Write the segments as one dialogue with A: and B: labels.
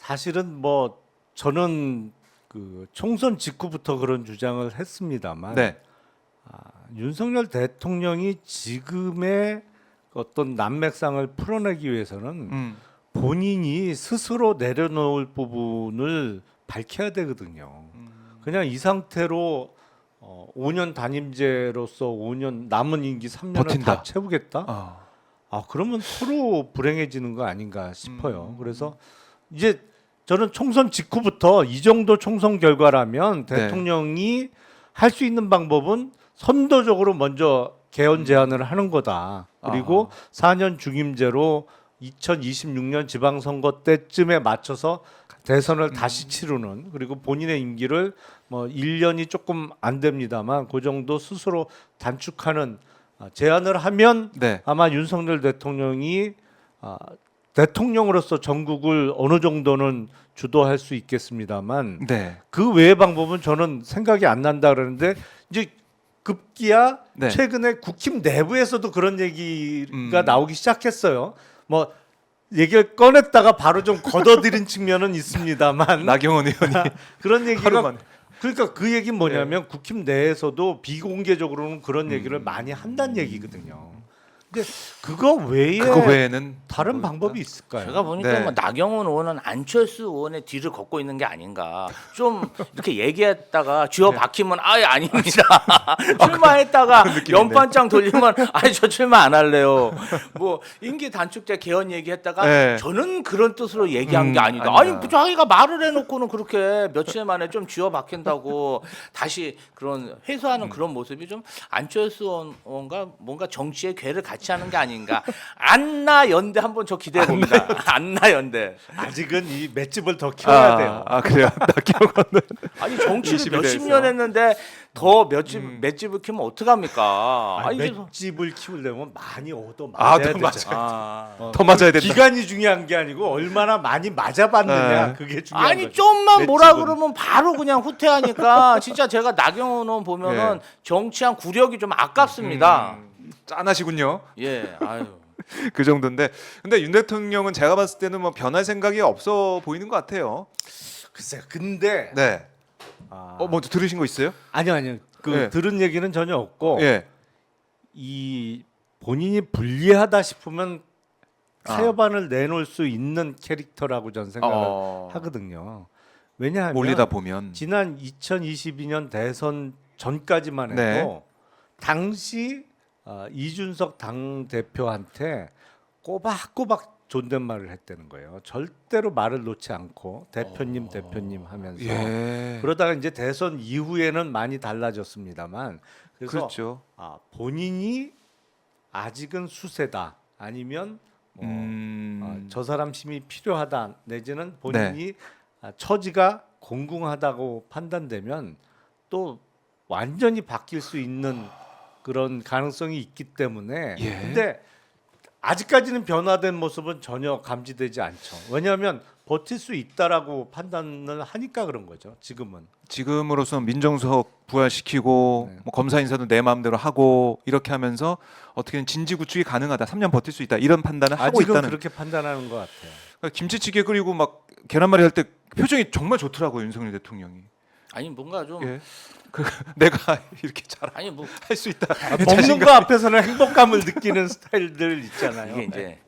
A: 사실은 뭐 저는 그 총선 직후부터 그런 주장을 했습니다만
B: 네.
A: 윤석열 대통령이 지금의 어떤 난맥상을 풀어내기 위해서는 본인이 스스로 내려놓을 부분을 밝혀야 되거든요. 그냥 이 상태로 5년 단임제로서 5년 남은 임기 3년을
B: 버틴다.
A: 다 채우겠다? 그러면 서로 불행해지는 거 아닌가 싶어요. 그래서 이제 저는 총선 직후부터 이 정도 총선 결과라면
B: 네.
A: 대통령이 할 수 있는 방법은 선도적으로 먼저 개헌 제안을 하는 거다. 그리고 4년 중임제로 2026년 지방선거 때쯤에 맞춰서 대선을 다시 치르는, 그리고 본인의 임기를 뭐 1년이 조금 안 됩니다만 그 정도 스스로 단축하는 제안을 하면
B: 네.
A: 아마 윤석열 대통령이 대통령으로서 전국을 어느 정도는 주도할 수 있겠습니다만
B: 네.
A: 그 외의 방법은 저는 생각이 안 난다 그러는데 이제 급기야
B: 네.
A: 최근에 국힘 내부에서도 그런 얘기가 나오기 시작했어요. 뭐 얘기를 꺼냈다가 바로 좀 걷어들인 측면은 있습니다만
B: 나경원 의원이
A: 그런
B: 하루
A: 얘기가
B: 만에.
A: 그러니까 그 얘기는 뭐냐면 국힘 내에서도 비공개적으로는 그런 얘기를 많이 한다는 얘기거든요. 근데 그거 외에는 다른
B: 뭐
A: 방법이 있을까요?
C: 제가 보니까
B: 네.
C: 뭐 나경원 의원은 안철수 의원의 뒤를 걷고 있는 게 아닌가. 좀 이렇게 얘기했다가 쥐어 박히면 아예 아닙니다. 출마했다가 연판장 돌리면 아니 저 출마 안 할래요. 뭐 임기 단축제 개헌 얘기했다가
B: 네.
C: 저는 그런 뜻으로 얘기한 게 아니다.
B: 아니다.
C: 아니 자기가 말을 해놓고는 그렇게 며칠 만에 좀 쥐어 박힌다고 다시 그런 회수하는 그런 모습이 좀 안철수 의원과 뭔가 정치의 괴를 같이 하는 게 아닌가. 안나 연대 한번 저 기대해 봅니다. 안나 연대.
A: 아직은 이 맷집을 더 키워야 돼요.
B: 그래요. 나경원은
C: 아니 정치를
B: 20에
C: 몇십
B: 대해서.
C: 년 했는데 더 맷집을 키우면 어떡합니까?
A: 아니,
C: 그래서-
A: 맷집을 키우려면 많이 얻어 맞아야
B: 더
A: 되잖아요.
B: 맞아야 더 맞아야 된다.
A: 기간이 중요한 게 아니고 얼마나 많이 맞아봤느냐
B: 네.
A: 그게 중요한
C: 아니
A: 거죠.
C: 좀만 뭐라
A: 맷집은.
C: 그러면 바로 그냥 후퇴하니까 진짜 제가 나경원 의원 보면은
B: 예.
C: 정치한 구력이 좀 아깝습니다.
B: 짠하시군요.
C: 예, 아유.
B: 그 정도인데, 근데 윤 대통령은 제가 봤을 때는 뭐 변할 생각이 없어 보이는 것 같아요.
A: 글쎄요. 근데
B: 네.
A: 아,
B: 먼저 들으신 거 있어요?
A: 아니요. 그
B: 예.
A: 들은 얘기는 전혀 없고
B: 예.
A: 이 본인이 불리하다 싶으면 타협안을 내놓을 수 있는 캐릭터라고 저는 생각을 하거든요. 왜냐하면
B: 몰리다 보면.
A: 지난 2022년 대선 전까지만 해도
B: 네.
A: 당시 이준석 당 대표한테 꼬박꼬박 존댓말을 했다는 거예요. 절대로 말을 놓지 않고 대표님 하면서
B: 예.
A: 그러다가 이제 대선 이후에는 많이 달라졌습니다만 그래서
B: 그렇죠.
A: 본인이 아직은 수세다 아니면 저 사람 힘이 필요하다 내지는 본인이 처지가 공공하다고 판단되면 또 완전히 바뀔 수 있는 그런 가능성이 있기 때문에
B: 예.
A: 근데 아직까지는 변화된 모습은 전혀 감지되지 않죠. 왜냐하면 버틸 수 있다라고 판단을 하니까 그런 거죠.
B: 지금으로서는 민정수석 부활시키고 뭐 검사 인사도 내 마음대로 하고 이렇게 하면서 어떻게든 진지 구축이 가능하다. 3년 버틸 수 있다. 이런 판단을 하고
A: 아직은
B: 있다는.
A: 그렇게 판단하는 것 같아요.
B: 그러니까 김치찌개 끓이고 막 계란말이 할 때 표정이 정말 좋더라고요, 윤석열 대통령이.
C: 아니 뭔가 좀
B: 예. 내가 이렇게 잘
C: 아니 뭐
B: 할 수 있다.
A: 먹는 거 앞에서는 행복감을 느끼는 스타일들 있잖아요.
C: 이게 이제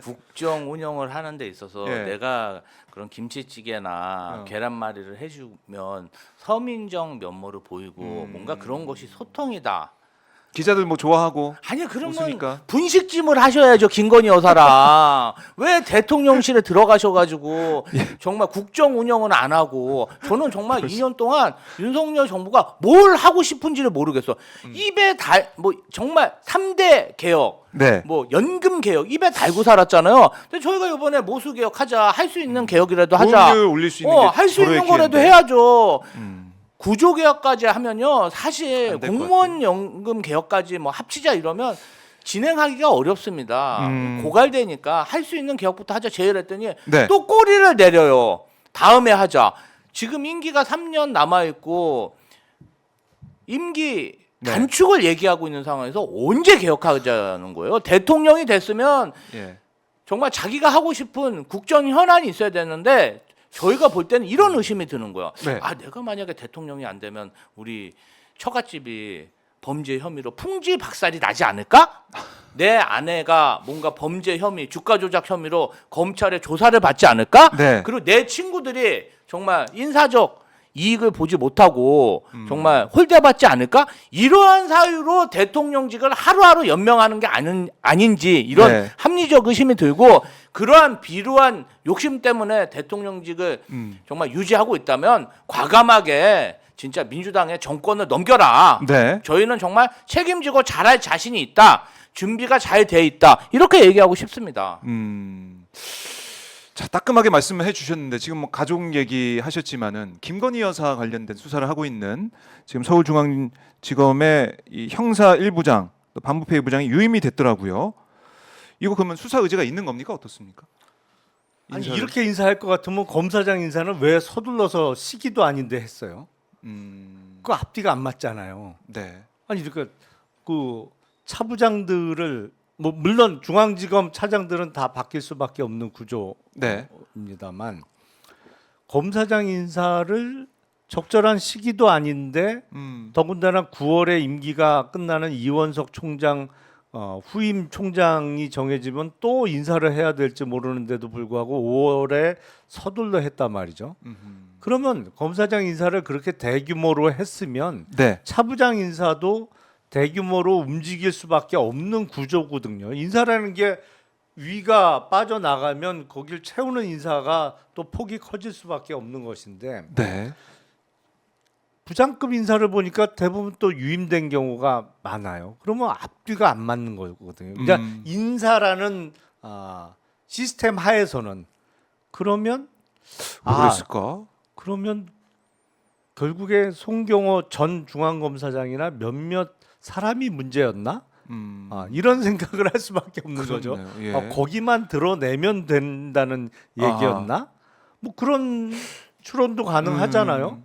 C: 국정 운영을 하는 데 있어서
B: 예.
C: 내가 그런 김치찌개나 계란말이를 해주면 서민정 면모를 보이고 뭔가 그런 것이 소통이다.
B: 기자들 뭐 좋아하고.
C: 아니 그러면
B: 웃으니까.
C: 분식집을 하셔야죠, 김건희 여사랑. 왜 대통령실에 들어가셔가지고 정말 국정 운영은 안 하고. 저는 정말 2년 동안 윤석열 정부가 뭘 하고 싶은지를 모르겠어. 입에 뭐 정말 3대 개혁,
B: 네.
C: 뭐 연금 개혁 입에 달고 살았잖아요. 근데 저희가 이번에 모수 개혁하자, 할 수 있는 개혁이라도 하자.
B: 보험료를 올릴 수 있는 게
C: 할 수 있는
B: 절호의
C: 거라도
B: 기회인데.
C: 해야죠. 구조 개혁까지 하면요, 사실
B: 안될것
C: 공무원 연금 개혁까지 뭐 합치자 이러면 진행하기가 어렵습니다. 고갈되니까 할 수 있는 개혁부터 하자 제의했더니
B: 네.
C: 또 꼬리를 내려요. 다음에 하자. 지금 임기가 3년 남아 있고 임기
B: 네.
C: 단축을 얘기하고 있는 상황에서 언제 개혁하자는 거예요? 대통령이 됐으면
B: 예.
C: 정말 자기가 하고 싶은 국정 현안이 있어야 되는데 저희가 볼 때는 이런 의심이 드는 거야.
B: 네.
C: 아, 내가 만약에 대통령이 안 되면 우리 처갓집이 범죄 혐의로 풍지 박살이 나지 않을까? 내 아내가 뭔가 범죄 혐의, 주가 조작 혐의로 검찰의 조사를 받지 않을까?
B: 네.
C: 그리고 내 친구들이 정말 인사적 이익을 보지 못하고 정말 홀대받지 않을까? 이러한 사유로 대통령직을 하루하루 연명하는 게 아닌지 이런
B: 네.
C: 합리적 의심이 들고 그러한 비루한 욕심 때문에 대통령직을 정말 유지하고 있다면 과감하게 진짜 민주당의 정권을 넘겨라.
B: 네.
C: 저희는 정말 책임지고 잘할 자신이 있다. 준비가 잘 돼 있다. 이렇게 얘기하고 싶습니다.
B: 자, 따끔하게 말씀을 해주셨는데 지금 뭐 가족 얘기하셨지만은 김건희 여사 관련된 수사를 하고 있는 지금 서울중앙지검의 이 형사 1부장, 또 반부패 2부장이 유임이 됐더라고요. 이거 그러면 수사 의지가 있는 겁니까? 어떻습니까?
A: 아니
B: 인사를?
A: 이렇게 인사할 것 같으면 검사장 인사는 왜 서둘러서 시기도 아닌데 했어요? 그 앞뒤가 안 맞잖아요.
B: 네.
A: 아니 그러니까 그 차부장들을 뭐 물론 중앙지검 차장들은 다 바뀔 수밖에 없는
B: 네.
A: 구조입니다만 검사장 인사를 적절한 시기도 아닌데 더군다나 9월에 임기가 끝나는 이원석 총장 후임 총장이 정해지면 또 인사를 해야 될지 모르는데도 불구하고 5월에 서둘러 했단 말이죠. 그러면 검사장 인사를 그렇게 대규모로 했으면
B: 네.
A: 차부장 인사도 대규모로 움직일 수밖에 없는 구조거든요. 인사라는 게 위가 빠져나가면 거길 채우는 인사가 또 폭이 커질 수밖에 없는 것인데
B: 네.
A: 부장급 인사를 보니까 대부분 또 유임된 경우가 많아요. 그러면 앞뒤가 안 맞는 거거든요. 그러니까 인사라는 시스템 하에서는 그러면
B: 왜 그랬을까?
A: 그러면 결국에 송경호 전 중앙검사장이나 몇몇 사람이 문제였나? 이런 생각을 할 수밖에 없는 거죠.
B: 그렇네요. 예.
A: 거기만 드러내면 된다는 얘기였나? 뭐 그런 추론도 가능하잖아요.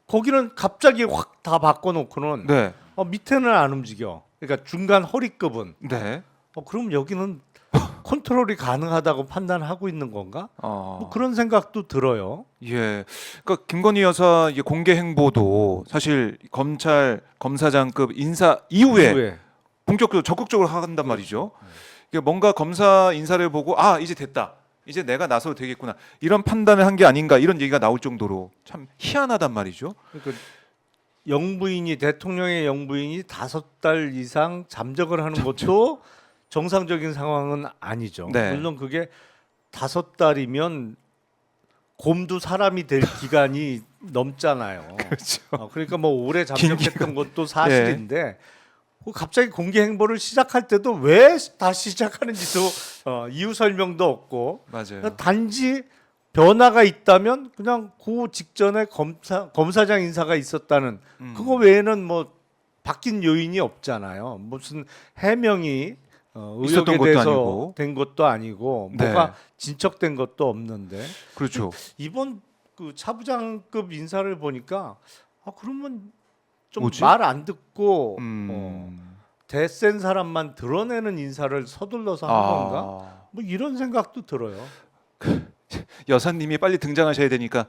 A: 거기는 갑자기 확 다 바꿔놓고는
B: 네.
A: 밑에는 안 움직여. 그러니까 중간 허리급은.
B: 네.
A: 그럼 여기는 컨트롤이 가능하다고 판단하고 있는 건가? 뭐 그런 생각도 들어요.
B: 예. 그러니까 김건희 여사 이게 공개 행보도 사실 검찰 검사장급 인사 이후에 본격적으로 적극적으로 한단 말이죠. 이게 뭔가 검사 인사를 보고 이제 됐다. 이제 내가 나서도 되겠구나. 이런 판단을 한 게 아닌가 이런 얘기가 나올 정도로 참 희한하단 말이죠.
A: 그러니까 영부인이 대통령의 영부인이 5달 이상 잠적을 하는 것도 정상적인 상황은 아니죠.
B: 네.
A: 물론 그게 5달이면 곰도 사람이 될 기간이 넘잖아요.
B: 그렇죠.
A: 그러니까 뭐 오래 잠적했던 것도 사실인데 갑자기 공개 행보를 시작할 때도 왜 다시 시작하는지도 이유 설명도 없고
B: 맞아요.
A: 단지 변화가 있다면 그냥 그 직전에 검사장 인사가 있었다는 그거 외에는 뭐 바뀐 요인이 없잖아요. 무슨 해명이 의혹에
B: 것도
A: 대해서
B: 아니고.
A: 된 것도 아니고
B: 네.
A: 뭐가 진척된 것도 없는데
B: 그렇죠.
A: 이번 그 차부장급 인사를 보니까 그러면 좀
B: 뭐지?
A: 말 안 듣고 대센 사람만 드러내는 인사를 서둘러서 한 건가? 뭐 이런 생각도 들어요.
B: 여사님이 빨리 등장하셔야 되니까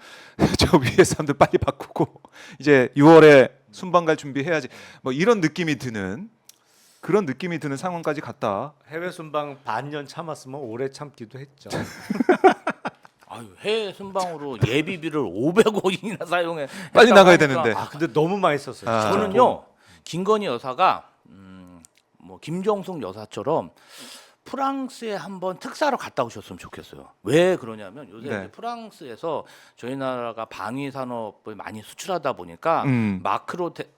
B: 저 위에 사람들 빨리 바꾸고 이제 6월에 순방 갈 준비해야지. 뭐 이런 느낌이 드는 그런 느낌이 드는 상황까지 갔다.
A: 해외 순방 반년 참았으면 오래 참기도 했죠.
C: 해외 순방으로 예비비를 500억이나 사용해.
B: 빨리 나가야
C: 하니까
B: 되는데.
A: 근데 너무 많이 썼어요.
C: 저는요 김건희 여사가 뭐 김정숙 여사처럼 프랑스에 한번 특사로 갔다 오셨으면 좋겠어요. 왜 그러냐면 요새
B: 네.
C: 이제 프랑스에서 저희 나라가 방위 산업을 많이 수출하다 보니까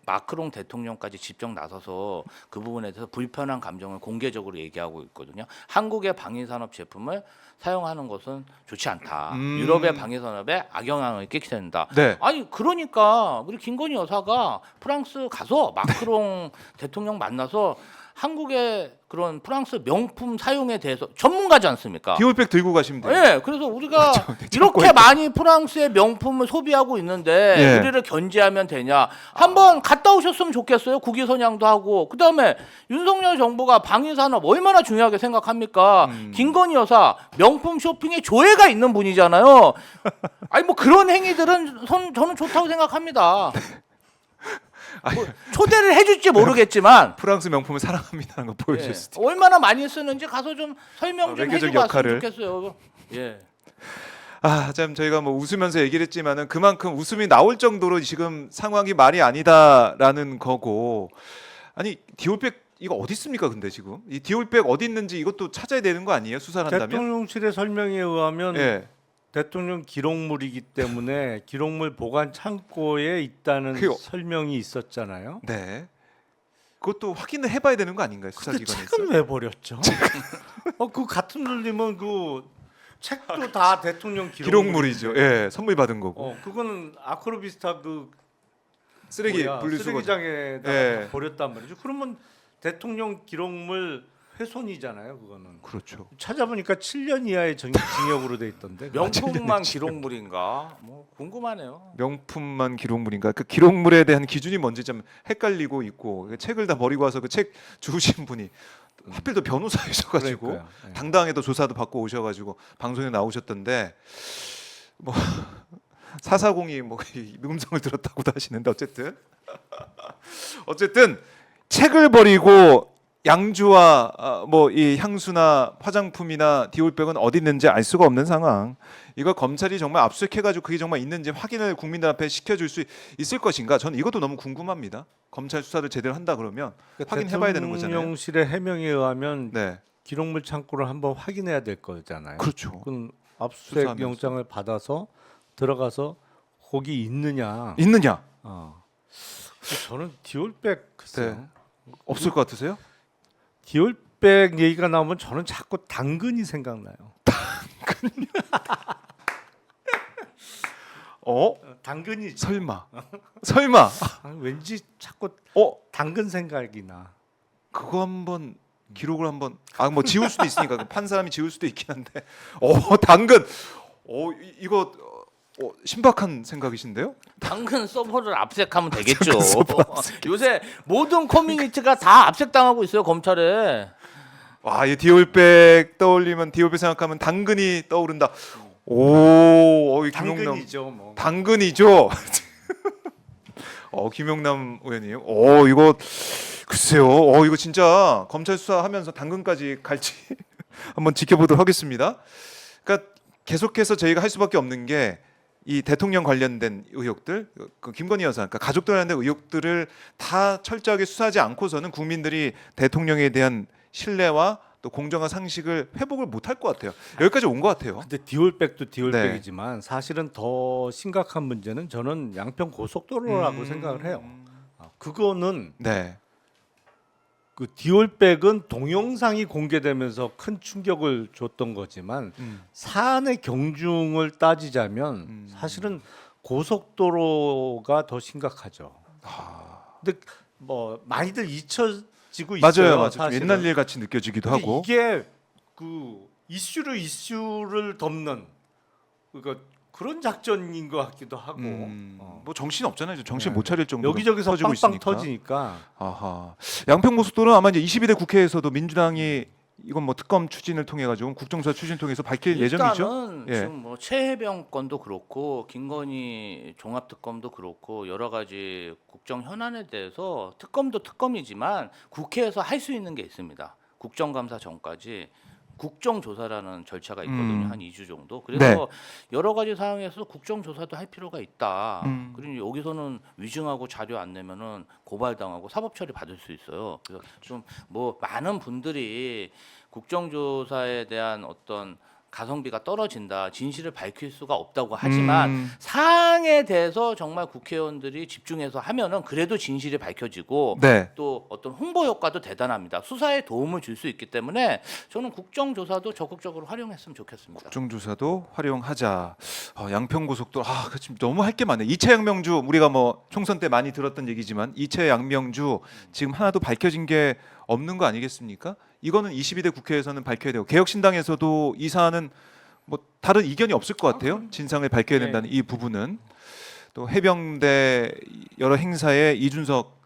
C: 마크롱 대통령까지 직접 나서서 그 부분에 대해서 불편한 감정을 공개적으로 얘기하고 있거든요. 한국의 방위 산업 제품을 사용하는 것은 좋지 않다. 유럽의 방위 산업에 악영향을 끼치게 된다.
B: 네.
C: 아니 그러니까 우리 김건희 여사가 프랑스 가서 마크롱 대통령 만나서 한국의 그런 프랑스 명품 사용에 대해서 전문가지 않습니까?
B: 디올백 들고 가시면 돼요.
C: 예, 그래서 우리가
B: 창고에
C: 이렇게 많이 프랑스의 명품을 소비하고 있는데
B: 예.
C: 우리를 견제하면 되냐? 한번 갔다 오셨으면 좋겠어요. 국위선양도 하고. 그다음에 윤석열 정부가 방위산업 얼마나 중요하게 생각합니까? 김건희 여사 명품 쇼핑에 조예가 있는 분이잖아요. 아니 뭐 그런 행위들은 저는 좋다고 생각합니다. 뭐 초대를 해줄지 모르겠지만
B: 프랑스 명품을 사랑합니다는 거 보여주셨을 때.
C: 얼마나 많이 쓰는지 가서 좀 설명 좀
B: 외교적
C: 해주고
B: 역할을.
C: 왔으면 좋겠어요. 예.
B: 참 저희가 뭐 웃으면서 얘기를 했지만은 그만큼 웃음이 나올 정도로 지금 상황이 말이 아니다라는 거고. 아니 디올백 이거 어디 있습니까? 근데 지금 이 디올백 어디 있는지 이것도 찾아야 되는 거 아니에요? 수사를 한다면?
A: 대통령실의 설명에 의하면
B: 예.
A: 대통령 기록물이기 때문에 기록물 보관 창고에 있다는
B: 그요.
A: 설명이 있었잖아요.
B: 네. 그것도 확인을 해봐야 되는 거 아닌가요?
A: 근데
B: 수사기관에서.
A: 책은 왜 버렸죠? 그 같은 돌리면 그 책도 다 대통령
B: 기록물이죠. 예, 선물 받은 거고.
A: 그거는 아크로비스타 그
B: 쓰레기 분리수거.
A: 쓰레기장에다가
B: 예.
A: 버렸단 말이죠. 그러면 대통령 기록물 훼손이잖아요. 그거는
B: 그렇죠.
A: 찾아보니까 7년 이하의 징역으로 돼 있던데.
C: 명품만 기록물인가? 뭐 궁금하네요.
B: 명품만 기록물인가? 그 기록물에 대한 기준이 뭔지 좀 헷갈리고 있고 책을 다 버리고 와서 그 책 주우신 분이 하필 또 변호사이셔가지고
A: 그러니까요. 예.
B: 당당하게도 조사도 받고 오셔가지고 방송에 나오셨던데 뭐 440이 뭐 이 음성을 들었다고도 하시는데 어쨌든 책을 버리고 양주와 뭐 이 향수나 화장품이나 디올백은 어디 있는지 알 수가 없는 상황. 이거 검찰이 정말 압수수색해가지고 그게 정말 있는지 확인을 국민들 앞에 시켜줄 수 있을 것인가? 저는 이것도 너무 궁금합니다. 검찰 수사를 제대로 한다 그러면 확인해봐야 되는 거잖아요.
A: 대통령실의 해명에 의하면
B: 네,
A: 기록물 창고를 한번 확인해야 될 거잖아요.
B: 그렇죠.
A: 그럼 압수수색
B: 수사하면서.
A: 영장을 받아서 들어가서 거기 있느냐?
B: 있느냐?
A: 저는 디올백 글쎄요.
B: 네. 없을 것 같으세요?
A: 디올백 얘기가 나오면 저는 자꾸 당근이 생각나요. 당근이
B: 설마.
A: 왠지 자꾸 당근 생각이 나.
B: 그거 한번 기록을 한번 뭐 지울 수도 있으니까 판 사람이 지울 수도 있긴 한데 당근 이거 신박한 생각이신데요?
C: 당근 서버를 압색하면 되겠죠. 요새 모든 커뮤니티가 다 압색당하고 있어요 검찰에.
B: 와, 이 디올백 떠올리면 디올백 생각하면 당근이 떠오른다. 이 김용남
A: 당근이죠, 뭐.
B: 당근이죠. 김용남 의원님. 이거 글쎄요. 이거 진짜 검찰 수사하면서 당근까지 갈지 한번 지켜보도록 하겠습니다. 그러니까 계속해서 저희가 할 수밖에 없는 게 이 대통령 관련된 의혹들, 그 김건희 여사, 그러니까 가족들 관련된 의혹들을 다 철저하게 수사하지 않고서는 국민들이 대통령에 대한 신뢰와 또 공정한 상식을 회복을 못할 것 같아요. 여기까지 온 것 같아요.
A: 근데 디올백도 디올백이지만 사실은 더 심각한 문제는 저는 양평 고속도로라고 생각을 해요. 그거는
B: 네.
A: 그 디올백은 동영상이 공개되면서 큰 충격을 줬던 거지만 사안의 경중을 따지자면 사실은 고속도로가 더 심각하죠. 근데 뭐 많이들 잊혀지고 있어요.
B: 맞아요.
A: 사실은.
B: 옛날 일 같이 느껴지기도
A: 근데
B: 하고.
A: 이게 그 이슈를 덮는 그러니까 그런 작전인 것 같기도 하고
B: 뭐 정신 없잖아요. 정신
A: 네.
B: 못 차릴 정도로
A: 여기저기서
B: 터지고
A: 빵빵
B: 있으니까.
A: 터지니까
B: 아하. 양평고속도로는 아마 이제 22대 국회에서도 민주당이 이건 뭐 특검 추진을 통해 가지고 국정수사 추진 통해서 밝힐 예정이죠.
C: 일단은
B: 예.
C: 지금 뭐 최혜병 건도 그렇고 김건희 종합특검도 그렇고 여러 가지 국정 현안에 대해서 특검도 특검이지만 국회에서 할 수 있는 게 있습니다. 국정감사 전까지 국정조사라는 절차가 있거든요. 한 2주 정도. 그래서
B: 네.
C: 여러 가지 상황에서 국정조사도 할 필요가 있다.
B: 음.
C: 그리고 여기서는 위증하고 자료 안 내면은 고발당하고 사법처리 받을 수 있어요. 그래서 좀 뭐 많은 분들이 국정조사에 대한 어떤 가성비가 떨어진다, 진실을 밝힐 수가 없다고 하지만 사항에 대해서 정말 국회의원들이 집중해서 하면은 그래도 진실이 밝혀지고
B: 네.
C: 또 어떤 홍보 효과도 대단합니다. 수사에 도움을 줄 수 있기 때문에 저는 국정조사도 적극적으로 활용했으면 좋겠습니다.
B: 국정조사도 활용하자. 양평고속도로 그 지금 너무 할 게 많네. 이채 양명주 우리가 뭐 총선 때 많이 들었던 얘기지만 이채 양명주 지금 하나도 밝혀진 게 없는 거 아니겠습니까? 이거는 22대 국회에서는 밝혀야 되고 개혁신당에서도 이 사안은 뭐 다른 이견이 없을 것 같아요. 진상을 밝혀야 된다는 이 부분은. 또 해병대 여러 행사에 이준석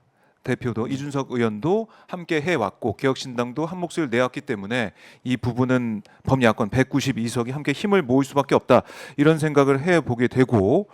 B: 의원도 함께 해왔고 개혁신당도 한 목소리를 내왔기 때문에 이 부분은 범야권 192석이 함께 힘을 모을 수밖에 없다 이런 생각을 해보게 되고